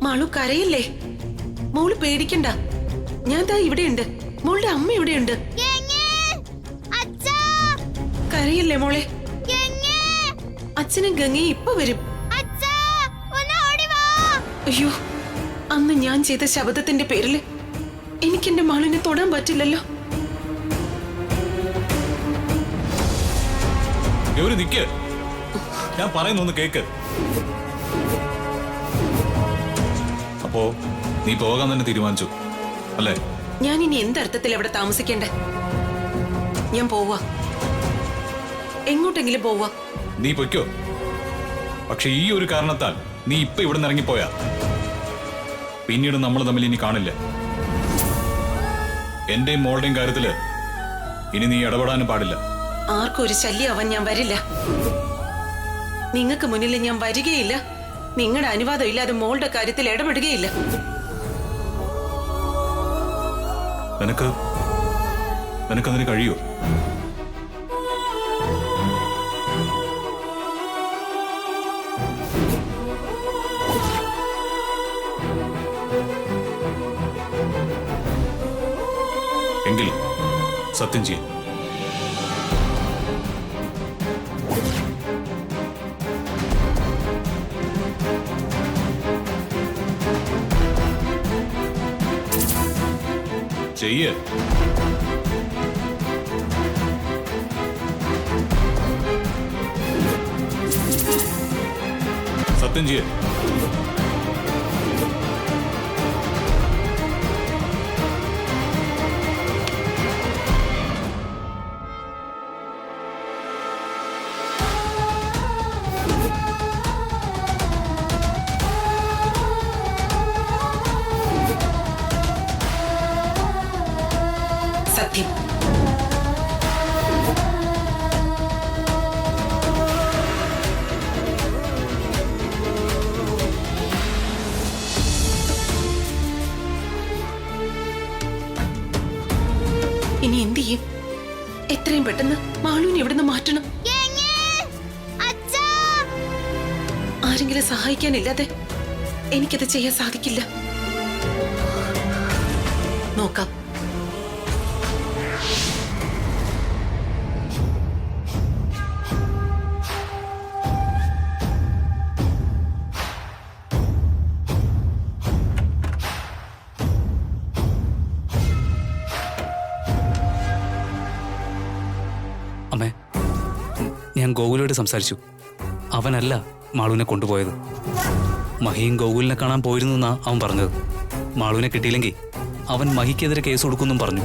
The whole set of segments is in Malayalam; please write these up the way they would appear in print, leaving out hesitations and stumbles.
മാളു കരയില്ലേ? മോള് പേടിക്കണ്ട, ഞാൻ ദാ ഇവിടെയുണ്ട്. മോളുടെ അമ്മ ഇവിടെയുണ്ട്. കരയില്ലേ മോളെ? അച്ഛനും ഗംഗയും ഇപ്പൊ വരും. അയ്യോ, അന്ന് ഞാൻ ചെയ്ത ശബ്ദത്തിന്റെ പേരില് എനിക്കെന്റെ മാളിനെ തൊടാൻ പറ്റില്ലല്ലോ. ഞാൻ പറയുന്നൊന്ന് കേക്ക്. അപ്പോ നീ പോകാൻ തന്നെ തീരുമാനിച്ചു അല്ലേ? ഞാൻ ഇനി എന്തർത്ഥത്തിൽ എവിടെ താമസിക്കണ്ടേ? ഞാൻ പോവാ, എങ്ങോട്ടെങ്കിലും പോവാ. നീ പൊയ്ക്കോ. പക്ഷെ ഈ ഒരു കാരണത്താൽ നീ ഇപ്പൊ ഇവിടെ നിന്ന് ഇറങ്ങിപ്പോയാ പിന്നീട് നമ്മൾ തമ്മിൽ ഇനി കാണില്ല. എന്റെയും മോളുടെയും കാര്യത്തില് ഇനി നീ ഇടപെടാനും പാടില്ല. ആർക്കും ഒരു ശല്യമാവാൻ ഞാൻ വരില്ല. നിങ്ങൾക്ക് മുന്നിൽ ഞാൻ വരികയില്ല. നിങ്ങളുടെ അനുവാദം ഇല്ലാതെ മോളുടെ കാര്യത്തിൽ ഇടപെടുകയില്ല. നിനക്കതിന് കഴിയോ? എങ്കിൽ സത്യം ചെയ്യും. ചെയ്യ്. സത്യം ചെയ്യ്. സത്യം. ഇനി എന്ത് ചെയ്യും? എത്രയും പെട്ടെന്ന് മാളുവിനെ ഇവിടുന്ന് മാറ്റണം. ആരെങ്കിലും സഹായിക്കാനില്ലാതെ എനിക്കത് ചെയ്യാൻ സാധിക്കില്ല. നോക്കാം. അമ്മേ, ഞാൻ ഗോകുലോട് സംസാരിച്ചു. അവനല്ല മാളുവിനെ കൊണ്ടുപോയത്. മഹിയും ഗോകുലിനെ കാണാൻ പോയിരുന്നു എന്നാ അവൻ പറഞ്ഞത്. മാളുവിനെ കിട്ടിയില്ലെങ്കിൽ അവൻ മഹിക്കെതിരെ കേസ് കൊടുക്കുമെന്നും പറഞ്ഞു.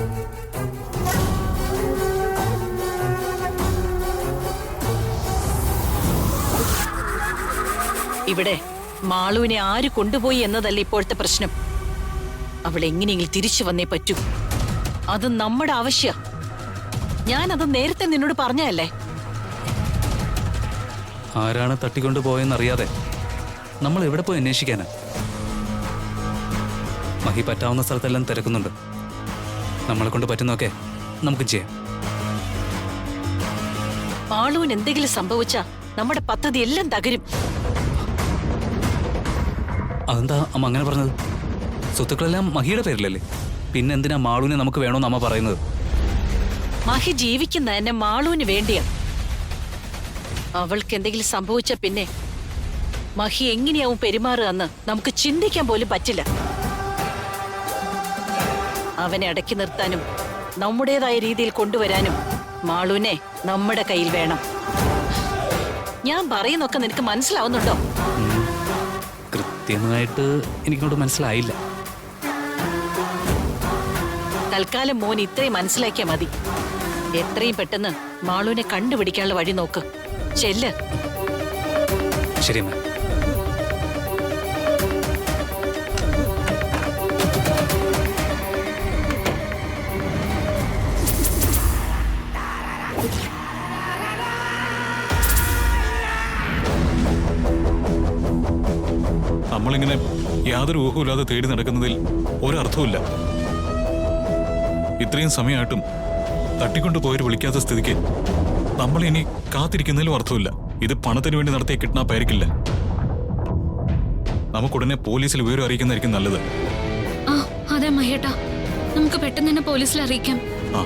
ഇവിടെ മാളുവിനെ ആര് കൊണ്ടുപോയി എന്നതല്ല ഇപ്പോഴത്തെ പ്രശ്നം. അവൾ എങ്ങനെയെങ്കിലും തിരിച്ചു വന്നേ പറ്റൂ. അത് നമ്മുടെ ആവശ്യ. ഞാനത് നേരത്തെ നിന്നോട് പറഞ്ഞല്ലേ. ആരാണ് തട്ടിക്കൊണ്ടു പോയെന്നറിയാതെ നമ്മൾ എവിടെ പോയി അന്വേഷിക്കാനാ? മഹി പറ്റാവുന്ന സ്ഥലത്തെല്ലാം തിരക്കുന്നുണ്ട്. നമ്മളെ കൊണ്ട് പറ്റുന്നൊക്കെ നമുക്ക് ചെയ്യാം. മാളുവിന് എന്തെങ്കിലും സംഭവിച്ചാ നമ്മുടെ പദ്ധതി എല്ലാം തകരും. അതെന്താ അമ്മ അങ്ങനെ പറഞ്ഞത്? സ്വത്തുക്കളെല്ലാം മഹിയുടെ പേരിലല്ലേ? പിന്നെന്തിനാ മാളുവിനെ നമുക്ക് വേണോന്ന് അമ്മ പറയുന്നത്? മഹി ജീവിക്കുന്ന തന്നെ മാളുവിന് വേണ്ടിയാ. അവൾക്ക് എന്തെങ്കിലും സംഭവിച്ച പിന്നെ മഹി എങ്ങനെയാവും പെരുമാറുക എന്ന് നമുക്ക് ചിന്തിക്കാൻ പോലും പറ്റില്ല. അവനെ അടക്കി നിർത്താനും നമ്മുടേതായ രീതിയിൽ കൊണ്ടുവരാനും മാളുവിനെ നമ്മുടെ കയ്യിൽ വേണം. ഞാൻ പറയുന്നൊക്കെ നിനക്ക് മനസ്സിലാവുന്നുണ്ടോ? കൃത്യമായിട്ട് എനിക്കോട്ട് മനസ്സിലായില്ല. തൽക്കാലം മോൻ ഇത്രയും മനസ്സിലാക്കിയാൽ മതി. എത്രയും പെട്ടെന്ന് മാളുവിനെ കണ്ടുപിടിക്കാനുള്ള വഴി നോക്ക്. ചെല്ല്. ശരി അമ്മ. നമ്മളിങ്ങനെ യാതൊരു ഊഹമില്ലാതെ തേടി നടക്കുന്നതിൽ ഒരർത്ഥവുമില്ല. ഇത്രയും സമയമായിട്ടും തട്ടിക്കൊണ്ടു പോയവർ വിളിക്കാത്ത സ്ഥിതിക്ക് നമ്മൾ ഇനി കാത്തിരിക്കുന്നതിലും അർത്ഥമില്ല. ഇത് പണത്തിന് വേണ്ടി നടത്തിയ കിഡ്നാപ്പ് ആയിരിക്കില്ല. നമുക്കുടനെ പോലീസിൽ വിവരം അറിയിക്കുന്നതായിരിക്കും നല്ലത്. ആ അതെ മഹേട്ടാ, നമുക്ക് പെട്ടെന്ന് തന്നെ പോലീസിൽ അറിയിക്കാം. ആ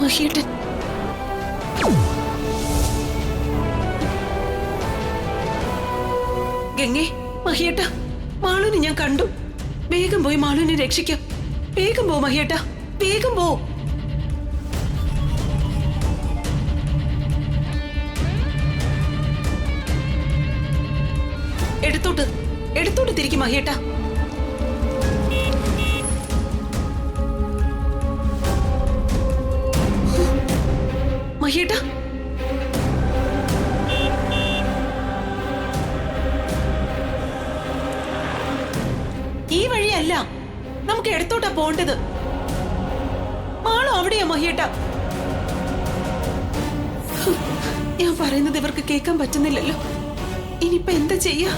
മഹിയേട്ടൻ ഗംഗേ, മഹിയേട്ട, മാളുവിനെ ഞാൻ കണ്ടു. വേഗം പോയി മാളുവിനെ രക്ഷിക്കാം. വേഗം പോ മഹിയേട്ട, വേഗം പോ. എടുത്തോട്ട് തിരിക്കും മഹിയേട്ട. മഹിയേട്ട, ഈ വഴിയല്ല, നമുക്ക് എടുത്തോട്ടാ പോണ്ടത്. മാളു അവിടെയാ മഹിയേട്ട. ഞാൻ പറയുന്നത് ഇവർക്ക് കേൾക്കാൻ പറ്റുന്നില്ലല്ലോ. ഇനിയിപ്പോ എന്താ ചെയ്യാ?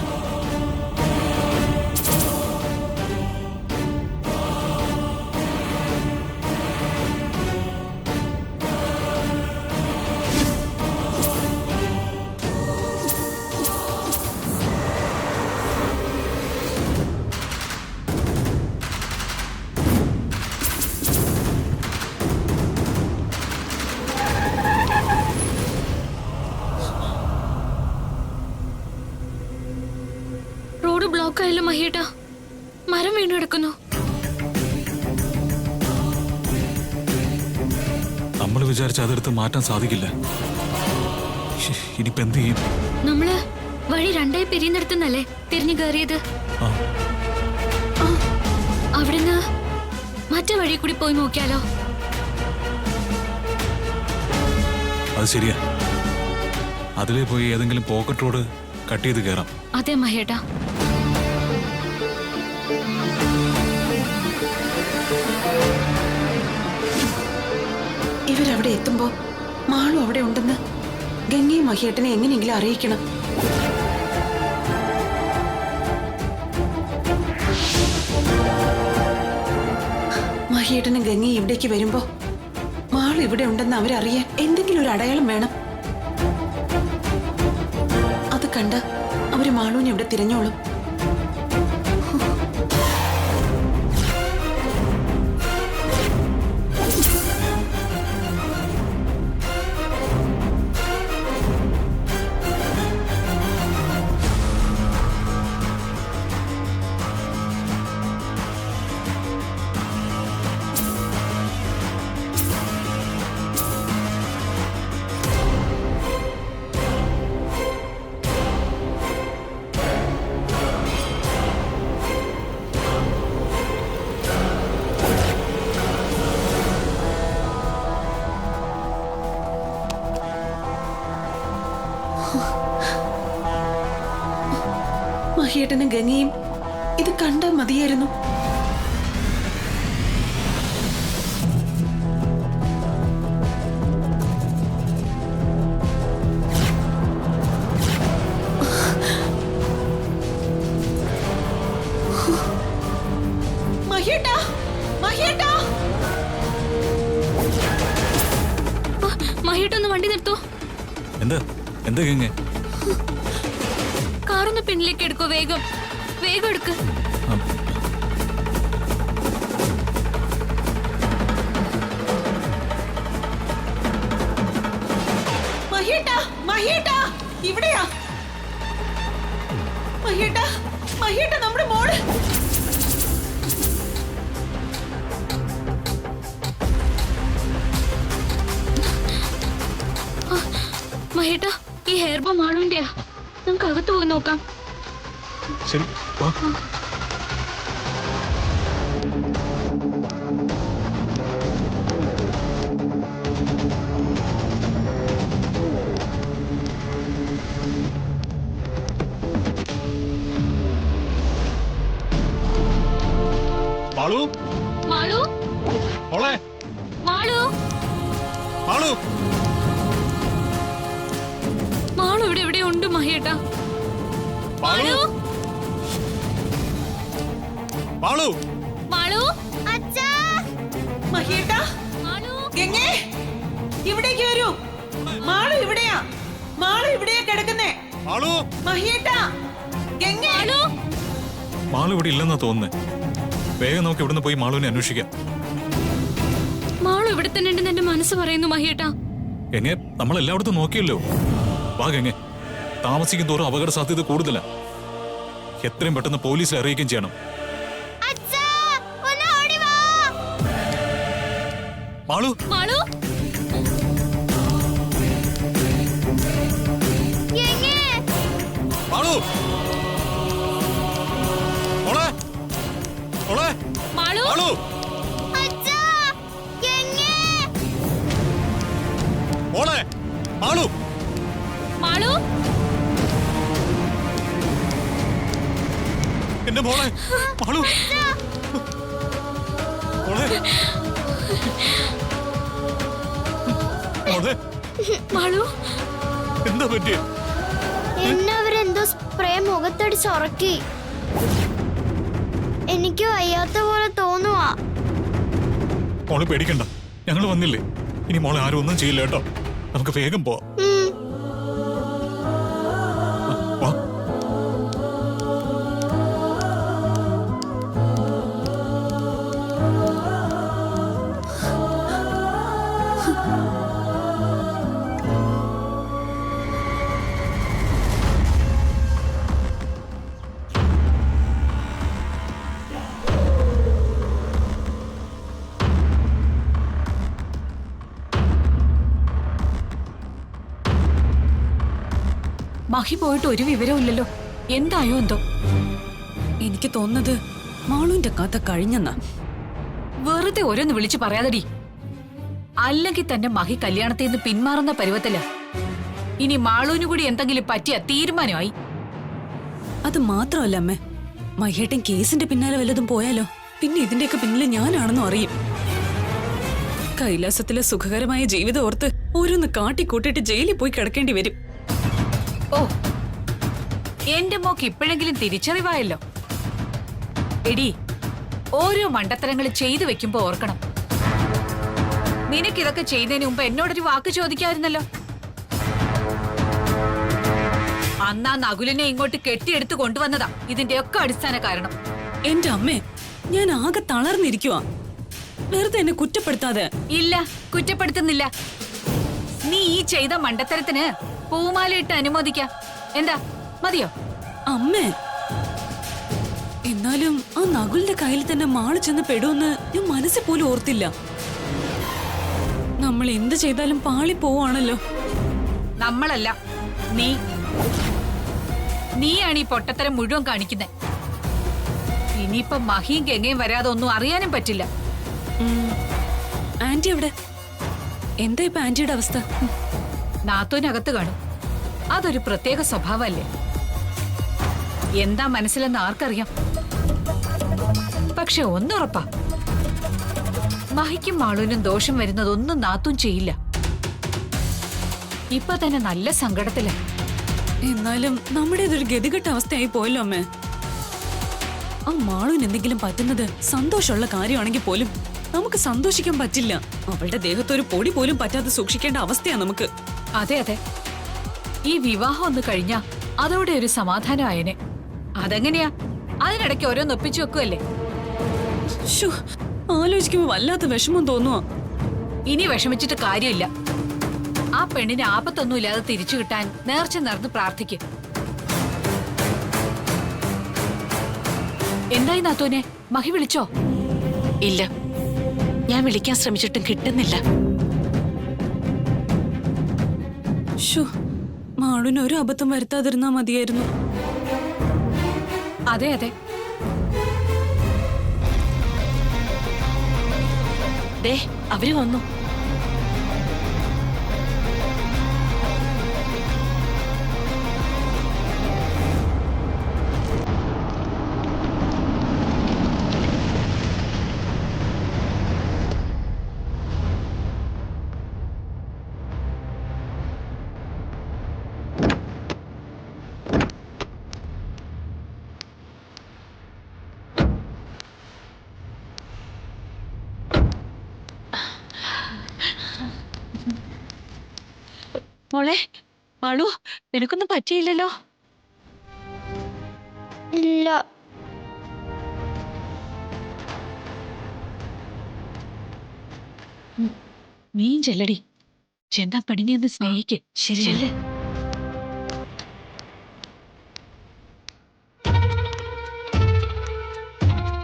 റോഡ് ബ്ലോക്ക് ആയല്ലോ മഹിയേട്ടാ, മരം വീണ് കിടക്കുന്നു. നമ്മൾ വിചാരിച്ച അതെടുത്ത് മാറ്റാൻ സാധിക്കില്ല. ഇനിയിപ്പോ എന്ത് ചെയ്യും? നമ്മള് വഴി രണ്ടായി പിരിയുന്നിടത്തുനിന്നല്ലേ തിരിഞ്ഞു കയറിയത്? അവിടുന്ന് മറ്റേ വഴി കൂടി പോയി നോക്കിയാലോ? അത് ശരിയാ. അതിലേ പോയി ഏതെങ്കിലും പോക്കറ്റ് റോഡ് കട്ട് ചെയ്ത് കയറാം. അതെ മഹേട്ടാ. ഇവരവിടെ എത്തുമ്പോ മാളു അവിടെ ഉണ്ടെന്ന് ഗംഗയും മഹിയേട്ടനെ എങ്ങനെയെങ്കിലും അറിയിക്കണം. മഹിയേട്ടനും ഗംഗയും ഇവിടേക്ക് വരുമ്പോ മാളു ഇവിടെ ഉണ്ടെന്ന് അവരറിയാൻ എന്തെങ്കിലും ഒരു അടയാളം വേണം. അത് കണ്ട് അവര് മാളുവിനെ ഇവിടെ തിരഞ്ഞോളും. മഹിയേട്ടനും ഗംഗയും ഇത് കണ്ടാൽ മതിയായിരുന്നു. മഹിയേട്ടാ, മഹിയേട്ടാ, മഹിയേട്ട ഒന്ന് വണ്ടി നിർത്തോ. എന്താ എന്താ ഗംഗ? കാറൊന്ന് പിന്നിലേക്ക് എടുക്കോ. വേഗം വേഗം എടുക്ക്. മഹിയേട്ടാ, മഹിയേട്ടാ, ഇവിടെയാ. മഹിയേട്ടാ, മഹിയേട്ടാ, നമ്മുടെ മോള്. മഹിയേട്ട, ഈ ഹെയർ ബോ മാളുവിന്റെയാ. നമുക്ക് അകത്ത് പോയി നോക്കാം. ശരി വാ. മാളു, മാളു, മോളെ, മാളു, മാളു, മാളു ഇവിടെ എവിടെ ഉണ്ട് മഹിയേട്ട. മാളു, മാളു, മാളു, മഹിയേട്ടാ, മാളു, ഗംഗേ, ഇവിടേക്ക് വരൂ. മാളു ഇവിടെയാ. മാളു ഇവിടെയാ കിടക്കുന്നേ. മാളു, മഹിയേട്ടാ, ഗംഗേ. മാളു. മാളു ഇവിടെ ഇല്ലെന്നാ തോന്നുന്നേ. വേഗം നമുക്ക് ഇവിടുന്ന് പോയി മാളുവിനെ അന്വേഷിക്കാം. മാളു ഇവിടെ തന്നെ ഉണ്ടെന്ന് എന്റെ മനസ്സ് പറയുന്നു മഹിയേട്ട. എങ്ങനെ നമ്മൾ എല്ലായിടത്തും നോക്കിയല്ലോ. വാ ഗംഗെ, താമസിക്കും തോറും അപകട സാധ്യത കൂടുതലാ. എത്രയും പെട്ടെന്ന് പോലീസിൽ അറിയിക്കുകയും ചെയ്യണം. മാളു, മാളു, മാളു, മോളെ, മോളെ, മാളു, മാളു, മോളെ, മാളു, മാളു, എന്റെ മോളെ, മാളു, മോളെ, മോളെ, മാളു. എന്താ പറ്റിയ? എന്നെ അവരെന്തോ സ്പ്രേ മുഖത്തടിച്ച് ഉറക്കി. എനിക്ക് വയ്യാത്ത പോലെ തോന്നുവാ. മോളെ പേടിക്കണ്ട, ഞങ്ങൾ വന്നില്ലേ. ഇനി മോളെ ആരും ഒന്നും ചെയ്യില്ല കേട്ടോ. നമുക്ക് വേഗം പോവാം. വാ. മഹി പോയിട്ട് ഒരു വിവരവും ഇല്ലല്ലോ. എന്തായോ എന്തോ. എനിക്ക് തോന്നുന്നത് മാളുവിന്റെ കഥ കഴിഞ്ഞെന്നാ. വെറുതെ ഓരോന്ന് വിളിച്ചു പറയാതടി. അല്ലെങ്കിൽ തന്നെ മഹി കല്യാണത്തിൽ നിന്ന് പിന്മാറുന്ന പരുവത്തില്ല. ഇനി മാളൂന് കൂടി എന്തെങ്കിലും പറ്റിയ തീരുമാനമായി. അത് മാത്രമല്ല അമ്മേ, മഹേട്ടൻ കേസിന്റെ പിന്നാലെ വല്ലതും പോയാലോ? പിന്നെ ഇതിന്റെയൊക്കെ പിന്നിലെ ഞാനാണെന്നും അറിയും. കൈലാസത്തിലെ സുഖകരമായ ജീവിതം ഓർത്ത് ഓരോന്ന് കാട്ടിക്കൂട്ടിട്ട് ജയിലിൽ പോയി കിടക്കേണ്ടി വരും. ഓ, എന്റെ മോക്ക് ഇപ്പോഴെങ്കിലും തിരിച്ചറിവായല്ലോ. എടി, ഓരോ മണ്ടത്തരങ്ങൾ ചെയ്തു വെക്കുമ്പോ ഓർക്കണം. നിനക്കിതൊക്കെ ചെയ്തതിന് മുമ്പ് എന്നോടൊരു വാക്ക് ചോദിക്കാമായിരുന്നല്ലോ. അന്നാ നകുലിനെ ഇങ്ങോട്ട് കെട്ടിയെടുത്ത് കൊണ്ടുവന്നതാ ഇതിന്റെയൊക്കെ അടിസ്ഥാന കാരണം. എന്റെ അമ്മേ, ഞാൻ ആകെ തളർന്നിരിക്കുവാ. വെറുതെ എന്നെ കുറ്റപ്പെടുത്താതെ. ഇല്ല, കുറ്റപ്പെടുത്തുന്നില്ല. നീ ഈ ചെയ്ത മണ്ടത്തരത്തിന് പൂമാലയിട്ട് അനുമോദിക്കാം. എന്താ, മതിയോ? അമ്മേ, എന്നാലും ആ നകുലിന്റെ കയ്യിൽ തന്നെ മാള് ചെന്ന് പെടുമെന്ന് ഞാൻ മനസ്സിൽ പോലും ഓർത്തില്ല. നമ്മൾ എന്ത് ചെയ്താലും പാളി പോവാണല്ലോ. നമ്മളല്ല, നീ. നീയാണ് ഈ പൊട്ടത്തരം മുഴുവൻ കാണിക്കുന്നത്. ഇനിയിപ്പൊ മഹിയും ഗംഗയും വരാതെ ഒന്നും അറിയാനും പറ്റില്ല. ആന്റി എവിടെ? എന്താ ഇപ്പൊ ആന്റിയുടെ അവസ്ഥ? നാത്തോനകത്ത് കാണും. അതൊരു പ്രത്യേക സ്വഭാവമല്ലേ. എന്താ മനസ്സിലെന്ന് ആർക്കറിയാം. പക്ഷെ ഒന്നുറപ്പാ, മഹിക്കും മാളുവിനും ദോഷം വരുന്നതൊന്നും നാത്തും ചെയ്യില്ല. ഇപ്പൊ തന്നെ നല്ല സങ്കടത്തില. എന്നാലും നമ്മുടേതൊരു ഗതികെട്ട അവസ്ഥയായി പോയല്ലോ അമ്മേ. ആ മാളുവിന് എന്തെങ്കിലും പറ്റുന്നത് സന്തോഷമുള്ള കാര്യമാണെങ്കിൽ പോലും നമുക്ക് സന്തോഷിക്കാൻ പറ്റില്ല. അവളുടെ ദേഹത്തൊരു പൊടി പോലും പറ്റാതെ സൂക്ഷിക്കേണ്ട അവസ്ഥയാ നമുക്ക്. അതെ അതെ, ഈ വിവാഹം ഒന്ന് കഴിഞ്ഞാ അതോടെ ഒരു സമാധാനം ആയനെ. അതെങ്ങനെയാ? അതിനിടയ്ക്ക് ഓരോന്ന് ഒപ്പിച്ചു വെക്കുമല്ലേ. ശ്ശോ, ആലോചിക്കുമ്പോ വല്ലാത്ത വിഷമം തോന്നുവാ. ഇനി വിഷമിച്ചിട്ട് കാര്യമില്ല. ആ പെണ്ണിന് ആപത്തൊന്നും ഇല്ലാതെ തിരിച്ചു കിട്ടാൻ നേർച്ച നടന്ന് പ്രാർത്ഥിക്ക്. എന്തായി നാത്തൂനെ, മഹി വിളിച്ചോ? ഇല്ല, ഞാൻ വിളിക്കാൻ ശ്രമിച്ചിട്ടും കിട്ടുന്നില്ല. ശ്ശോ, മാളുവിന് ഒരു അബദ്ധം വരുത്താതിരുന്നാ മതിയായിരുന്നു. അതെ അതെ, ദേ അവര് വന്നു. മോളെ മാളു, നിനക്കൊന്നും പറ്റിയില്ലല്ലോ? ഇല്ല. നീ ചെല്ലടി, ചെന്നാ പെണ്ണിനെ ഒന്ന് സ്നേഹിക്ക്. ശരി.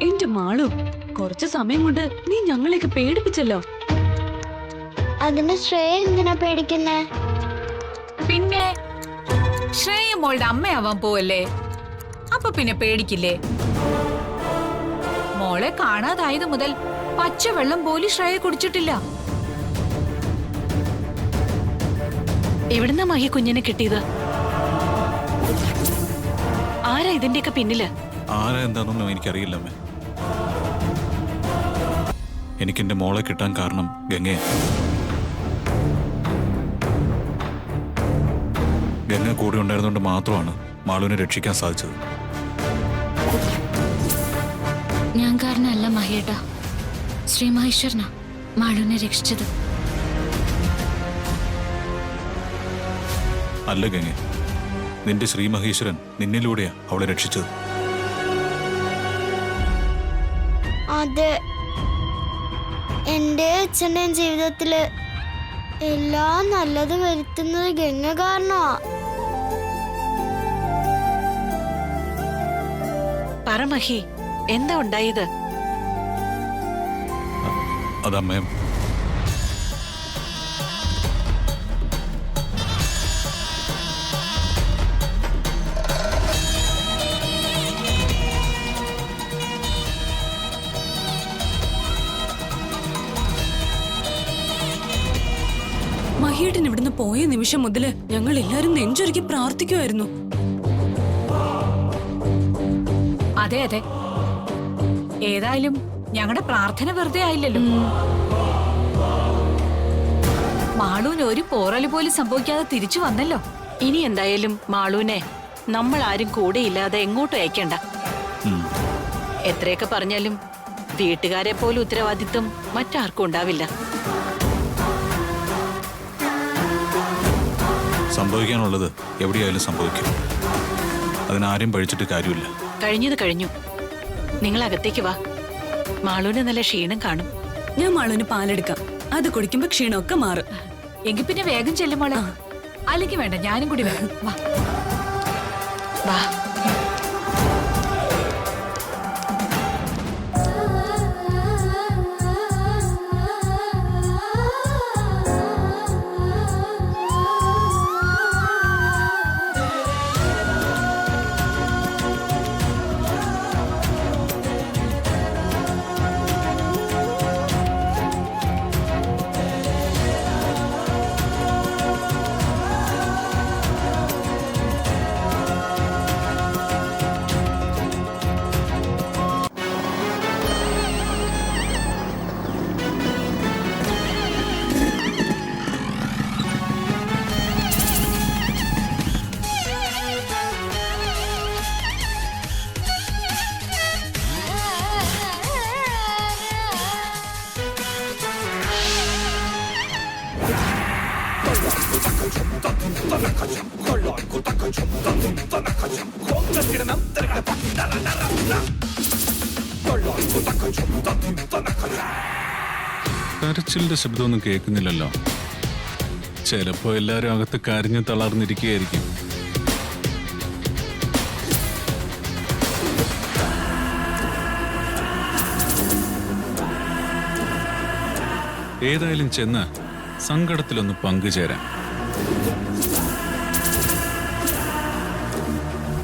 എന്റെ മാളു, കുറച്ച് സമയം കൊണ്ട് നീ ഞങ്ങളെയൊക്കെ പേടിപ്പിച്ചല്ലോ. അതിന് ശ്രേയ എന്തിനാ പേടിക്കുന്നേ? പിന്നെ ശ്രേയ മോളുടെ അമ്മയാവാൻ പോവല്ലേ, അപ്പൊ പിന്നെ പേടിക്കില്ലേ? മോളെ കാണാതായത് മുതൽ പച്ചവെള്ളം പോലും ശ്രേയ കുടിച്ചിട്ടില്ല. എവിടുന്നാ മഹി കുഞ്ഞിനെ കിട്ടിയത്? ആരാ ഇതിന്റെയൊക്കെ പിന്നില്? ആരാ എന്താണെന്നൊന്നും എനിക്കറിയില്ല അമ്മേ. എനിക്കെന്റെ മോളെ കിട്ടാൻ കാരണം ഗംഗയെ. ഗംഗ കൂടെ ഉണ്ടായിരുന്നുകൊണ്ട് മാത്രമാണ് മാളുവിനെ രക്ഷിക്കാൻ സാധിച്ചത്. ഞാൻ കാരണമല്ല മഹേട്ട, ശ്രീ മഹേശ്വരനാ മാളുവിനെ രക്ഷിച്ചത്. അല്ല ഗംഗ, നിന്റെ ശ്രീ മഹേശ്വരൻ നിന്നിലൂടെയാ അവളെ രക്ഷിച്ചത്. അതെ, എന്റെ അച്ഛന്റെയും ജീവിതത്തില് എല്ലാം നല്ലത് വരുത്തുന്നത് ഗംഗ കാരണമാ. പറ മഹി, എന്താ ഉണ്ടായത്? അതമ്മേ, മഹിയേട്ടൻ ഇവിടുന്ന് പോയ നിമിഷം മുതല് ഞങ്ങൾ എല്ലാരും നെഞ്ചൊരുക്കി പ്രാർത്ഥിക്കുമായിരുന്നു. അതെ അതെ, ഏതായാലും ഞങ്ങളുടെ പ്രാർത്ഥന വെറുതെ ആയില്ലല്ലോ. മാളൂന് ഒരു പോറല് പോലും സംഭവിക്കാതെ തിരിച്ചു വന്നല്ലോ. ഇനി എന്തായാലും മാളൂനെ നമ്മൾ ആരും കൂടെ ഇല്ലാതെ എങ്ങോട്ടും അയക്കണ്ട. എത്രയൊക്കെ പറഞ്ഞാലും വീട്ടുകാരെ പോലും ഉത്തരവാദിത്വം മറ്റാർക്കും ഉണ്ടാവില്ല. സംഭവിക്കാനുള്ളത് എവിടെയായാലും സംഭവിക്കും. അതിനാരും പഴിച്ചിട്ട് കാര്യമില്ല. കഴിഞ്ഞത് കഴിഞ്ഞു. നിങ്ങൾ അകത്തേക്ക് വാ. മാളൂന് നല്ല ക്ഷീണം കാണും. ഞാൻ മാളുവിന് പാലെടുക്കാം, അത് കുടിക്കുമ്പോ ക്ഷീണമൊക്കെ മാറും. എങ്കിൽ പിന്നെ വേഗം ചെല്ലുമോളെ. അല്ലെങ്കിൽ വേണ്ട, ഞാനും കൂടി വരാം. വാ വാ. കരച്ചിലിന്റെ ശബ്ദമൊന്നും കേൾക്കുന്നില്ലല്ലോ. ചിലപ്പോ എല്ലാരും അകത്ത് കരഞ്ഞു തളർന്നിരിക്കുകയായിരിക്കും. ഏതായാലും ചെന്ന് സങ്കടത്തിലൊന്ന് പങ്കുചേരാം.